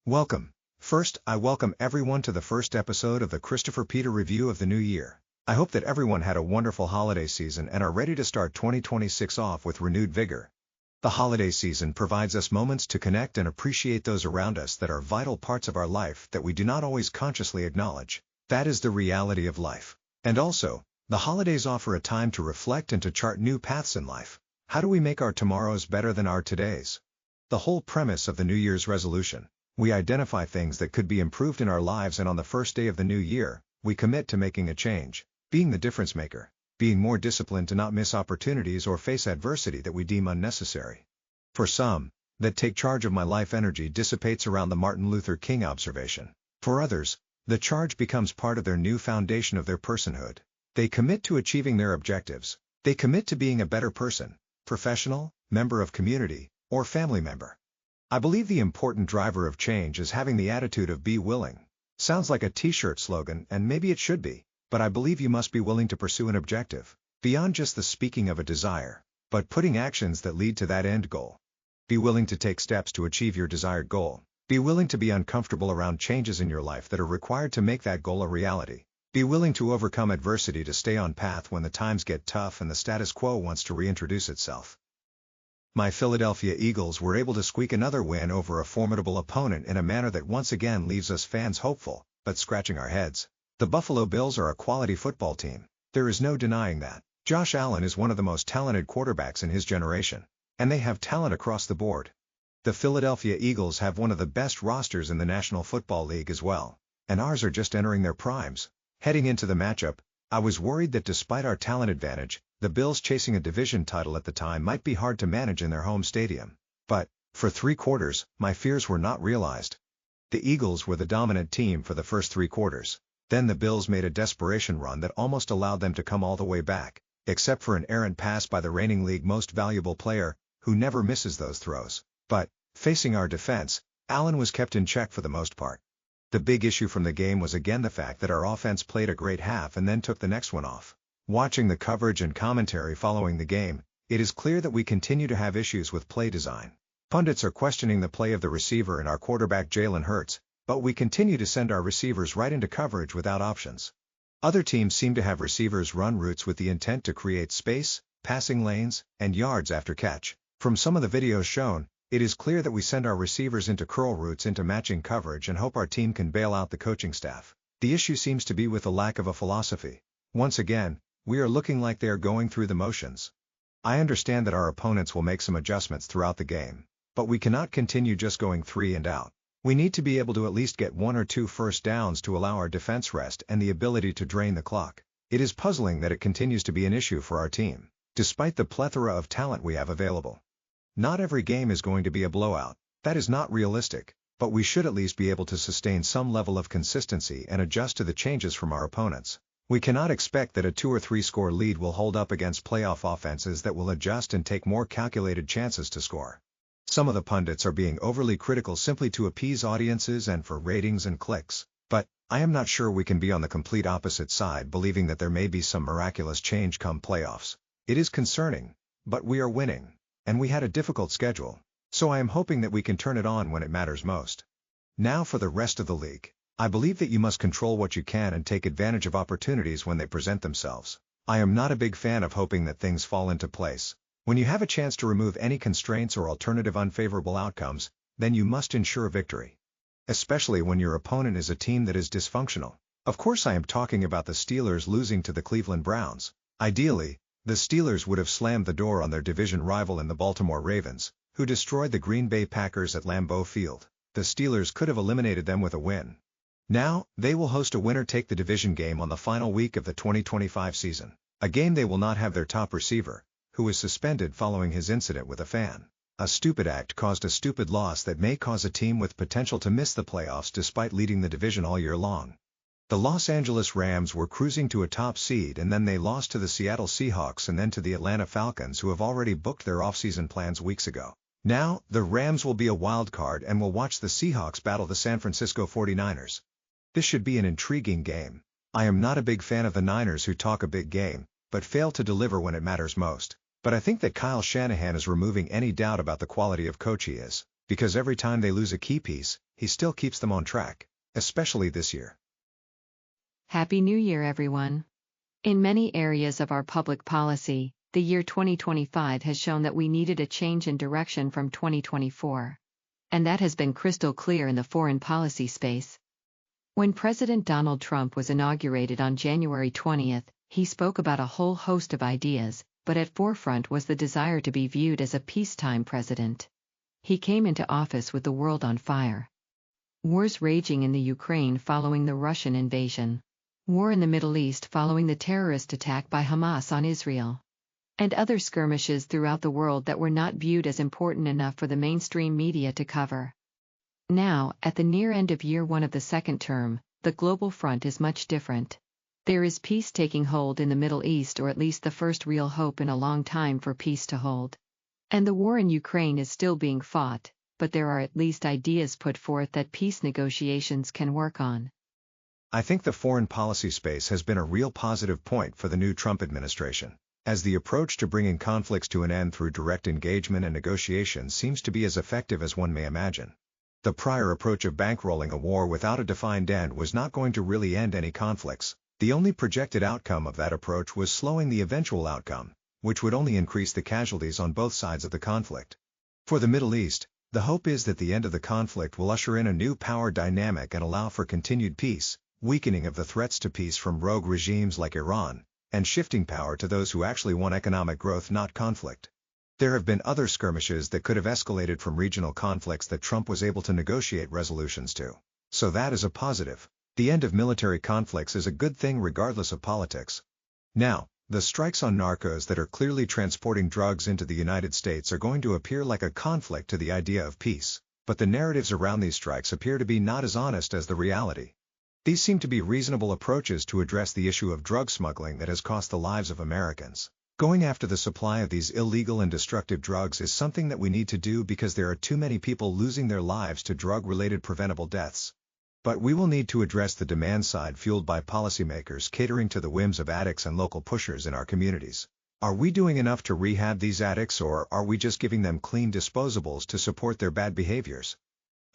Welcome. First, I welcome everyone to the first episode of the Christopher Peter Review of the New Year. I hope that everyone had a wonderful holiday season and are ready to start 2026 off with renewed vigor. The holiday season provides us moments to connect and appreciate those around us that are vital parts of our life that we do not always consciously acknowledge. That is the reality of life. And also, the holidays offer a time to reflect and to chart new paths in life. How do we make our tomorrows better than our todays? The whole premise of the New Year's resolution. We identify things that could be improved in our lives, and on the first day of the new year, we commit to making a change, being the difference maker, being more disciplined to not miss opportunities or face adversity that we deem unnecessary. For some, that take charge of my life energy dissipates around the Martin Luther King observation. For others, the charge becomes part of their new foundation of their personhood. They commit to achieving their objectives. They commit to being a better person, professional, member of community, or family member. I believe the important driver of change is having the attitude of be willing. Sounds like a t-shirt slogan, and maybe it should be, but I believe you must be willing to pursue an objective, beyond just the speaking of a desire, but putting actions that lead to that end goal. Be willing to take steps to achieve your desired goal. Be willing to be uncomfortable around changes in your life that are required to make that goal a reality. Be willing to overcome adversity to stay on path when the times get tough and the status quo wants to reintroduce itself. My Philadelphia Eagles were able to squeak another win over a formidable opponent in a manner that once again leaves us fans hopeful, but scratching our heads. The Buffalo Bills are a quality football team. There is no denying that. Josh Allen is one of the most talented quarterbacks in his generation, and they have talent across the board. The Philadelphia Eagles have one of the best rosters in the National Football League as well, and ours are just entering their primes. Heading into the matchup, I was worried that despite our talent advantage, the Bills chasing a division title at the time might be hard to manage in their home stadium. But, for 3 quarters, my fears were not realized. The Eagles were the dominant team for the first 3 quarters. Then the Bills made a desperation run that almost allowed them to come all the way back, except for an errant pass by the reigning league most valuable player, who never misses those throws. But, facing our defense, Allen was kept in check for the most part. The big issue from the game was again the fact that our offense played a great half and then took the next one off. Watching the coverage and commentary following the game, it is clear that we continue to have issues with play design. Pundits are questioning the play of the receiver and our quarterback Jalen Hurts, but we continue to send our receivers right into coverage without options. Other teams seem to have receivers run routes with the intent to create space, passing lanes, and yards after catch. From some of the videos shown, it is clear that we send our receivers into curl routes into matching coverage and hope our team can bail out the coaching staff. The issue seems to be with the lack of a philosophy. Once again, we are looking like they are going through the motions. I understand that our opponents will make some adjustments throughout the game, but we cannot continue just going 3 and out. We need to be able to at least get 1 or 2 first downs to allow our defense rest and the ability to drain the clock. It is puzzling that it continues to be an issue for our team, despite the plethora of talent we have available. Not every game is going to be a blowout. That is not realistic, but we should at least be able to sustain some level of consistency and adjust to the changes from our opponents. We cannot expect that a 2 or 3 score lead will hold up against playoff offenses that will adjust and take more calculated chances to score. Some of the pundits are being overly critical simply to appease audiences and for ratings and clicks, but I am not sure we can be on the complete opposite side believing that there may be some miraculous change come playoffs. It is concerning, but we are winning, and we had a difficult schedule, so I am hoping that we can turn it on when it matters most. Now for the rest of the league. I believe that you must control what you can and take advantage of opportunities when they present themselves. I am not a big fan of hoping that things fall into place. When you have a chance to remove any constraints or alternative unfavorable outcomes, then you must ensure victory. Especially when your opponent is a team that is dysfunctional. Of course I am talking about the Steelers losing to the Cleveland Browns. Ideally, the Steelers would have slammed the door on their division rival in the Baltimore Ravens, who destroyed the Green Bay Packers at Lambeau Field. The Steelers could have eliminated them with a win. Now, they will host a winner-take-the-division game on the final week of the 2025 season. A game they will not have their top receiver, who is suspended following his incident with a fan. A stupid act caused a stupid loss that may cause a team with potential to miss the playoffs despite leading the division all year long. The Los Angeles Rams were cruising to a top seed and then they lost to the Seattle Seahawks and then to the Atlanta Falcons, who have already booked their offseason plans weeks ago. Now, the Rams will be a wild card and will watch the Seahawks battle the San Francisco 49ers. This should be an intriguing game. I am not a big fan of the Niners, who talk a big game, but fail to deliver when it matters most. But I think that Kyle Shanahan is removing any doubt about the quality of coach he is, because every time they lose a key piece, he still keeps them on track, especially this year. Happy New Year, everyone. In many areas of our public policy, the year 2025 has shown that we needed a change in direction from 2024. And that has been crystal clear in the foreign policy space. When President Donald Trump was inaugurated on January 20th, he spoke about a whole host of ideas, but at forefront was the desire to be viewed as a peacetime president. He came into office with the world on fire. Wars raging in the Ukraine following the Russian invasion. War in the Middle East following the terrorist attack by Hamas on Israel. And other skirmishes throughout the world that were not viewed as important enough for the mainstream media to cover. Now, at the near end of year one of the second term, the global front is much different. There is peace taking hold in the Middle East, or at least the first real hope in a long time for peace to hold. And the war in Ukraine is still being fought, but there are at least ideas put forth that peace negotiations can work on. I think the foreign policy space has been a real positive point for the new Trump administration, as the approach to bringing conflicts to an end through direct engagement and negotiation seems to be as effective as one may imagine. The prior approach of bankrolling a war without a defined end was not going to really end any conflicts. The only projected outcome of that approach was slowing the eventual outcome, which would only increase the casualties on both sides of the conflict. For the Middle East, the hope is that the end of the conflict will usher in a new power dynamic and allow for continued peace, weakening of the threats to peace from rogue regimes like Iran, and shifting power to those who actually want economic growth, not conflict. There have been other skirmishes that could have escalated from regional conflicts that Trump was able to negotiate resolutions to. So that is a positive. The end of military conflicts is a good thing regardless of politics. Now, the strikes on narcos that are clearly transporting drugs into the United States are going to appear like a conflict to the idea of peace, but the narratives around these strikes appear to be not as honest as the reality. These seem to be reasonable approaches to address the issue of drug smuggling that has cost the lives of Americans. Going after the supply of these illegal and destructive drugs is something that we need to do because there are too many people losing their lives to drug-related preventable deaths. But we will need to address the demand side fueled by policymakers catering to the whims of addicts and local pushers in our communities. Are we doing enough to rehab these addicts, or are we just giving them clean disposables to support their bad behaviors?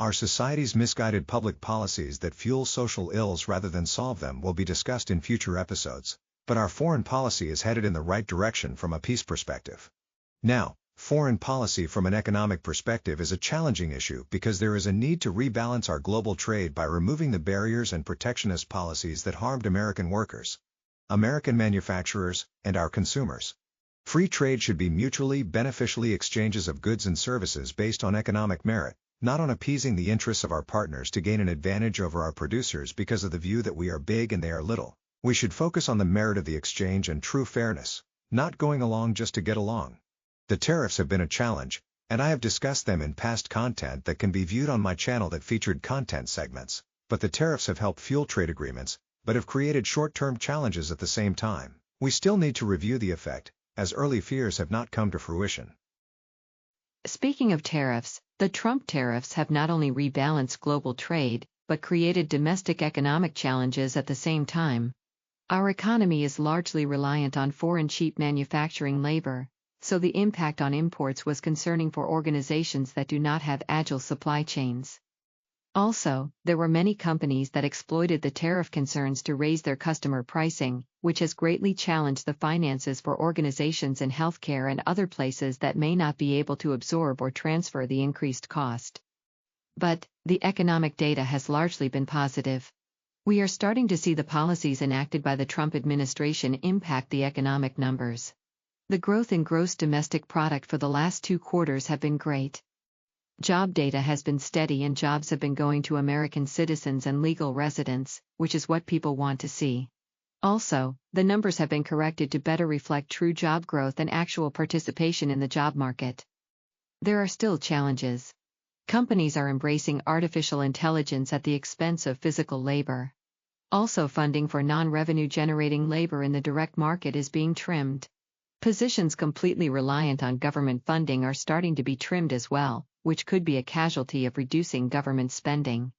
Our society's misguided public policies that fuel social ills rather than solve them will be discussed in future episodes, but our foreign policy is headed in the right direction from a peace perspective. Now, foreign policy from an economic perspective is a challenging issue because there is a need to rebalance our global trade by removing the barriers and protectionist policies that harmed American workers, American manufacturers, and our consumers. Free trade should be mutually beneficial exchanges of goods and services based on economic merit, not on appeasing the interests of our partners to gain an advantage over our producers because of the view that we are big and they are little. We should focus on the merit of the exchange and true fairness, not going along just to get along. The tariffs have been a challenge, and I have discussed them in past content that can be viewed on my channel that featured content segments, but the tariffs have helped fuel trade agreements, but have created short-term challenges at the same time. We still need to review the effect, as early fears have not come to fruition. Speaking of tariffs, the Trump tariffs have not only rebalanced global trade, but created domestic economic challenges at the same time. Our economy is largely reliant on foreign cheap manufacturing labor, so the impact on imports was concerning for organizations that do not have agile supply chains. Also, there were many companies that exploited the tariff concerns to raise their customer pricing, which has greatly challenged the finances for organizations in healthcare and other places that may not be able to absorb or transfer the increased cost. But, the economic data has largely been positive. We are starting to see the policies enacted by the Trump administration impact the economic numbers. The growth in gross domestic product for the last 2 quarters have been great. Job data has been steady and jobs have been going to American citizens and legal residents, which is what people want to see. Also, the numbers have been corrected to better reflect true job growth and actual participation in the job market. There are still challenges. Companies are embracing artificial intelligence at the expense of physical labor. Also, funding for non-revenue generating labor in the direct market is being trimmed. Positions completely reliant on government funding are starting to be trimmed as well, which could be a casualty of reducing government spending.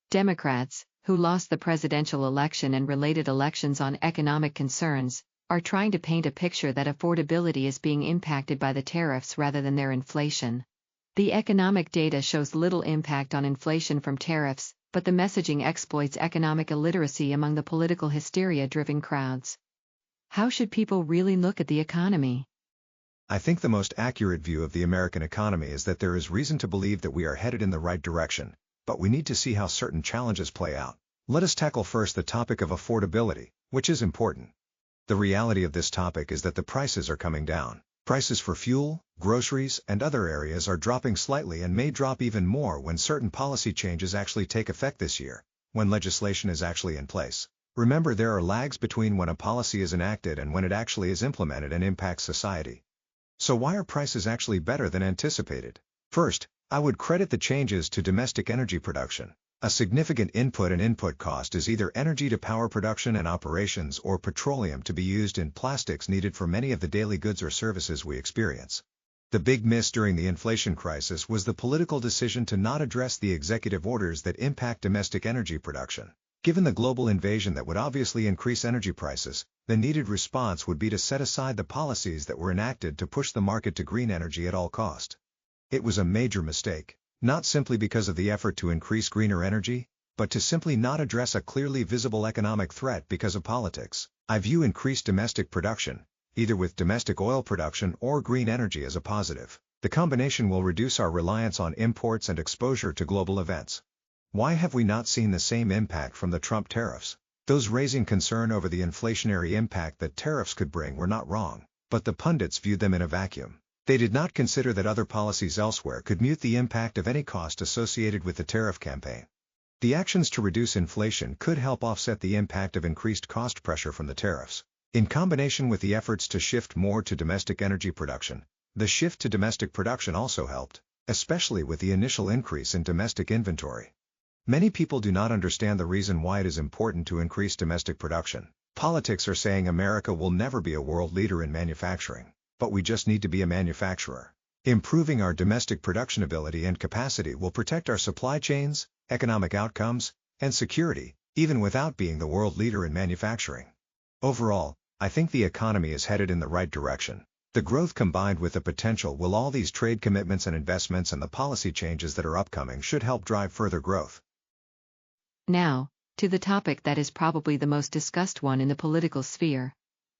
Democrats, who lost the presidential election and related elections on economic concerns, are trying to paint a picture that affordability is being impacted by the tariffs rather than their inflation. The economic data shows little impact on inflation from tariffs, but the messaging exploits economic illiteracy among the political hysteria-driven crowds. How should people really look at the economy? I think the most accurate view of the American economy is that there is reason to believe that we are headed in the right direction, but we need to see how certain challenges play out. Let us tackle first the topic of affordability, which is important. The reality of this topic is that the prices are coming down. Prices for fuel, groceries, and other areas are dropping slightly and may drop even more when certain policy changes actually take effect this year, when legislation is actually in place. Remember, there are lags between when a policy is enacted and when it actually is implemented and impacts society. So why are prices actually better than anticipated? First, I would credit the changes to domestic energy production. A significant input and input cost is either energy to power production and operations or petroleum to be used in plastics needed for many of the daily goods or services we experience. The big miss during the inflation crisis was the political decision to not address the executive orders that impact domestic energy production. Given the global invasion that would obviously increase energy prices, the needed response would be to set aside the policies that were enacted to push the market to green energy at all cost. It was a major mistake. Not simply because of the effort to increase greener energy, but to simply not address a clearly visible economic threat because of politics. I view increased domestic production, either with domestic oil production or green energy, as a positive. The combination will reduce our reliance on imports and exposure to global events. Why have we not seen the same impact from the Trump tariffs? Those raising concern over the inflationary impact that tariffs could bring were not wrong, but the pundits viewed them in a vacuum. They did not consider that other policies elsewhere could mute the impact of any cost associated with the tariff campaign. The actions to reduce inflation could help offset the impact of increased cost pressure from the tariffs. In combination with the efforts to shift more to domestic energy production, the shift to domestic production also helped, especially with the initial increase in domestic inventory. Many people do not understand the reason why it is important to increase domestic production. Politics are saying America will never be a world leader in manufacturing. But we just need to be a manufacturer. Improving our domestic production ability and capacity will protect our supply chains, economic outcomes, and security, even without being the world leader in manufacturing. Overall, I think the economy is headed in the right direction. The growth combined with the potential will all these trade commitments and investments and the policy changes that are upcoming should help drive further growth. Now, to the topic that is probably the most discussed one in the political sphere.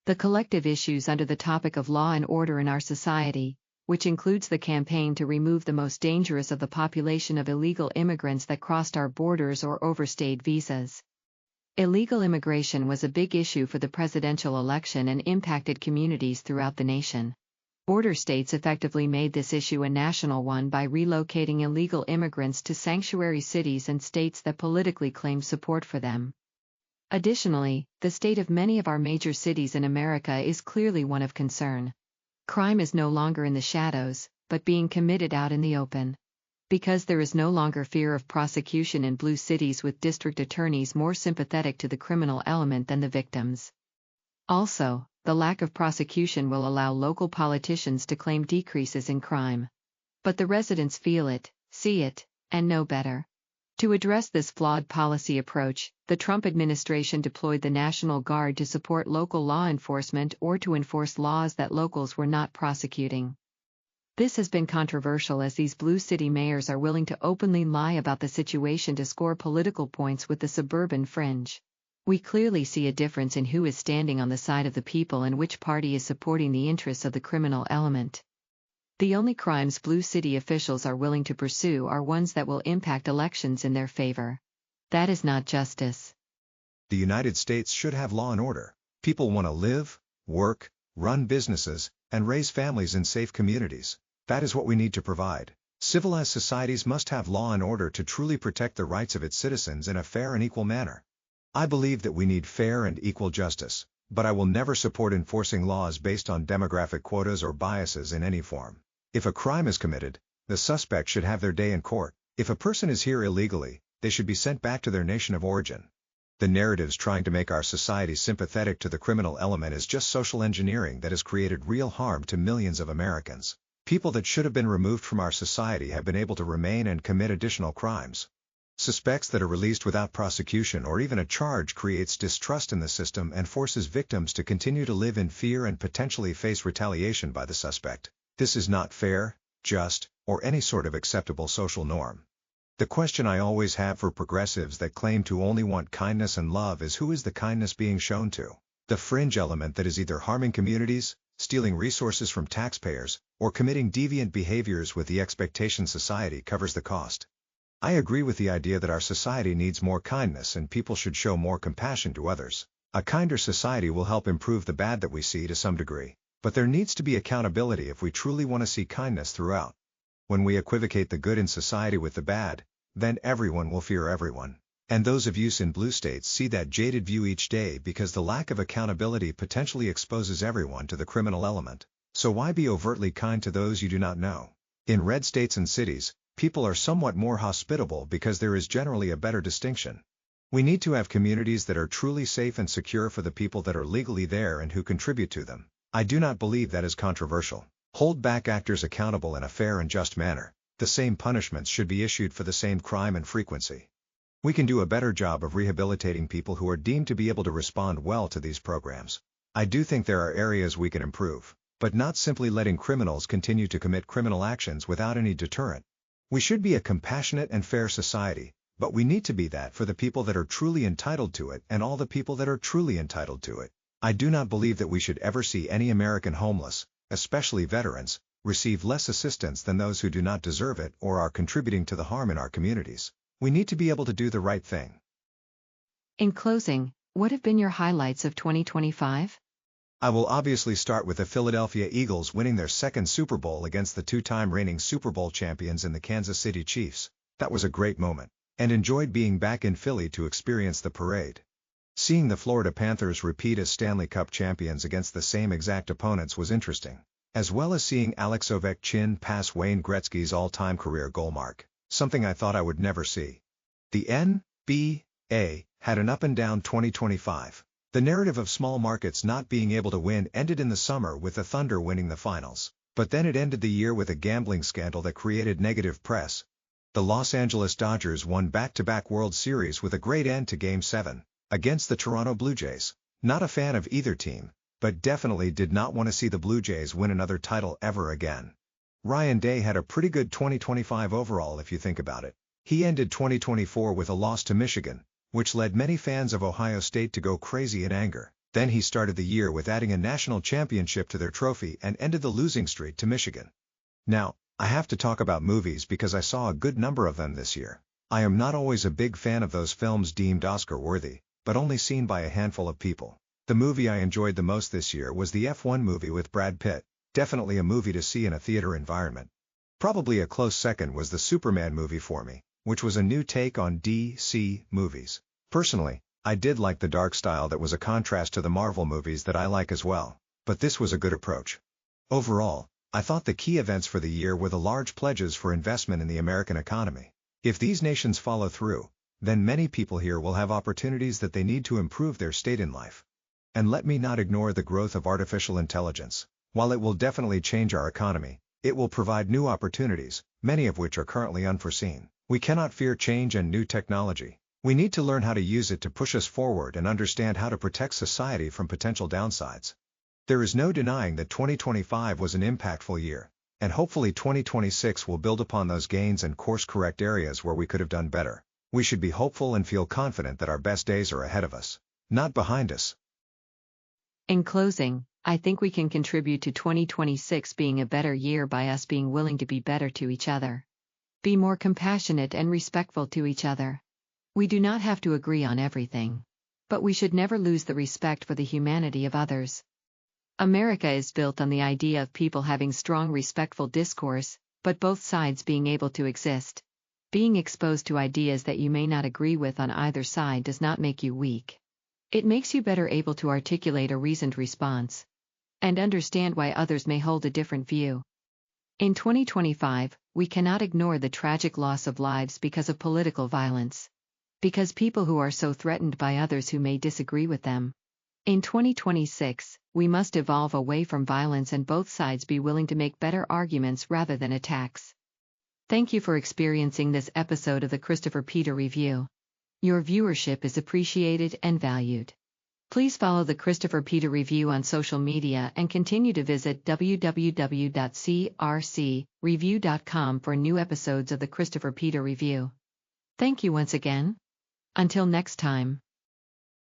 The collective issues under the topic of law and order in our society, which includes the campaign to remove the most dangerous of the population of illegal immigrants that crossed our borders or overstayed visas. Illegal immigration was a big issue for the presidential election and impacted communities throughout the nation. Border states effectively made this issue a national one by relocating illegal immigrants to sanctuary cities and states that politically claimed support for them. Additionally, the state of many of our major cities in America is clearly one of concern. Crime is no longer in the shadows, but being committed out in the open. Because there is no longer fear of prosecution in blue cities with district attorneys more sympathetic to the criminal element than the victims. Also, the lack of prosecution will allow local politicians to claim decreases in crime. But the residents feel it, see it, and know better. To address this flawed policy approach, the Trump administration deployed the National Guard to support local law enforcement or to enforce laws that locals were not prosecuting. This has been controversial as these blue city mayors are willing to openly lie about the situation to score political points with the suburban fringe. We clearly see a difference in who is standing on the side of the people and which party is supporting the interests of the criminal element. The only crimes blue city officials are willing to pursue are ones that will impact elections in their favor. That is not justice. The United States should have law and order. People want to live, work, run businesses, and raise families in safe communities. That is what we need to provide. Civilized societies must have law and order to truly protect the rights of its citizens in a fair and equal manner. I believe that we need fair and equal justice, but I will never support enforcing laws based on demographic quotas or biases in any form. If a crime is committed, the suspect should have their day in court. If a person is here illegally, they should be sent back to their nation of origin. The narratives trying to make our society sympathetic to the criminal element is just social engineering that has created real harm to millions of Americans. People that should have been removed from our society have been able to remain and commit additional crimes. Suspects that are released without prosecution or even a charge creates distrust in the system and forces victims to continue to live in fear and potentially face retaliation by the suspect. This is not fair, just, or any sort of acceptable social norm. The question I always have for progressives that claim to only want kindness and love is, who is the kindness being shown to? The fringe element that is either harming communities, stealing resources from taxpayers, or committing deviant behaviors with the expectation society covers the cost. I agree with the idea that our society needs more kindness and people should show more compassion to others. A kinder society will help improve the bad that we see to some degree, but there needs to be accountability if we truly want to see kindness throughout. When we equivocate the good in society with the bad, then everyone will fear everyone. And those of us in blue states see that jaded view each day because the lack of accountability potentially exposes everyone to the criminal element. So why be overtly kind to those you do not know? In red states and cities, people are somewhat more hospitable because there is generally a better distinction. We need to have communities that are truly safe and secure for the people that are legally there and who contribute to them. I do not believe that is controversial. Hold back actors accountable in a fair and just manner. The same punishments should be issued for the same crime and frequency. We can do a better job of rehabilitating people who are deemed to be able to respond well to these programs. I do think there are areas we can improve, but not simply letting criminals continue to commit criminal actions without any deterrent. We should be a compassionate and fair society, but we need to be that for the people that are truly entitled to it and all the people that are truly entitled to it. I do not believe that we should ever see any American homeless, especially veterans, receive less assistance than those who do not deserve it or are contributing to the harm in our communities. We need to be able to do the right thing. In closing, what have been your highlights of 2025? I will obviously start with the Philadelphia Eagles winning their second Super Bowl against the two-time reigning Super Bowl champions in the Kansas City Chiefs. That was a great moment, and enjoyed being back in Philly to experience the parade. Seeing the Florida Panthers repeat as Stanley Cup champions against the same exact opponents was interesting, as well as seeing Alex Ovechkin pass Wayne Gretzky's all-time career goal mark, something I thought I would never see. The NBA had an up-and-down 2025. The narrative of small markets not being able to win ended in the summer with the Thunder winning the finals, but then it ended the year with a gambling scandal that created negative press. The Los Angeles Dodgers won back-to-back World Series with a great end to Game 7, against the Toronto Blue Jays. Not a fan of either team, but definitely did not want to see the Blue Jays win another title ever again. Ryan Day had a pretty good 2025 overall if you think about it. He ended 2024 with a loss to Michigan, which led many fans of Ohio State to go crazy in anger. Then he started the year with adding a national championship to their trophy and ended the losing streak to Michigan. Now, I have to talk about movies because I saw a good number of them this year. I am not always a big fan of those films deemed Oscar-worthy, but only seen by a handful of people. The movie I enjoyed the most this year was the F1 movie with Brad Pitt, definitely a movie to see in a theater environment. Probably a close second was the Superman movie for me, which was a new take on DC movies. Personally, I did like the dark style that was a contrast to the Marvel movies that I like as well, but this was a good approach. Overall, I thought the key events for the year were the large pledges for investment in the American economy. If these nations follow through, then many people here will have opportunities that they need to improve their state in life. And let me not ignore the growth of artificial intelligence. While it will definitely change our economy, it will provide new opportunities, many of which are currently unforeseen. We cannot fear change and new technology. We need to learn how to use it to push us forward and understand how to protect society from potential downsides. There is no denying that 2025 was an impactful year, and hopefully 2026 will build upon those gains and course-correct areas where we could have done better. We should be hopeful and feel confident that our best days are ahead of us, not behind us. In closing, I think we can contribute to 2026 being a better year by us being willing to be better to each other. Be more compassionate and respectful to each other. We do not have to agree on everything, but we should never lose the respect for the humanity of others. America is built on the idea of people having strong respectful discourse, but both sides being able to exist. Being exposed to ideas that you may not agree with on either side does not make you weak. It makes you better able to articulate a reasoned response and understand why others may hold a different view. In 2025, we cannot ignore the tragic loss of lives because of political violence, because people who are so threatened by others who may disagree with them. In 2026, we must evolve away from violence and both sides be willing to make better arguments rather than attacks. Thank you for experiencing this episode of the Christopher Peter Review. Your viewership is appreciated and valued. Please follow the Christopher Peter Review on social media and continue to visit www.crcreview.com for new episodes of the Christopher Peter Review. Thank you once again. Until next time.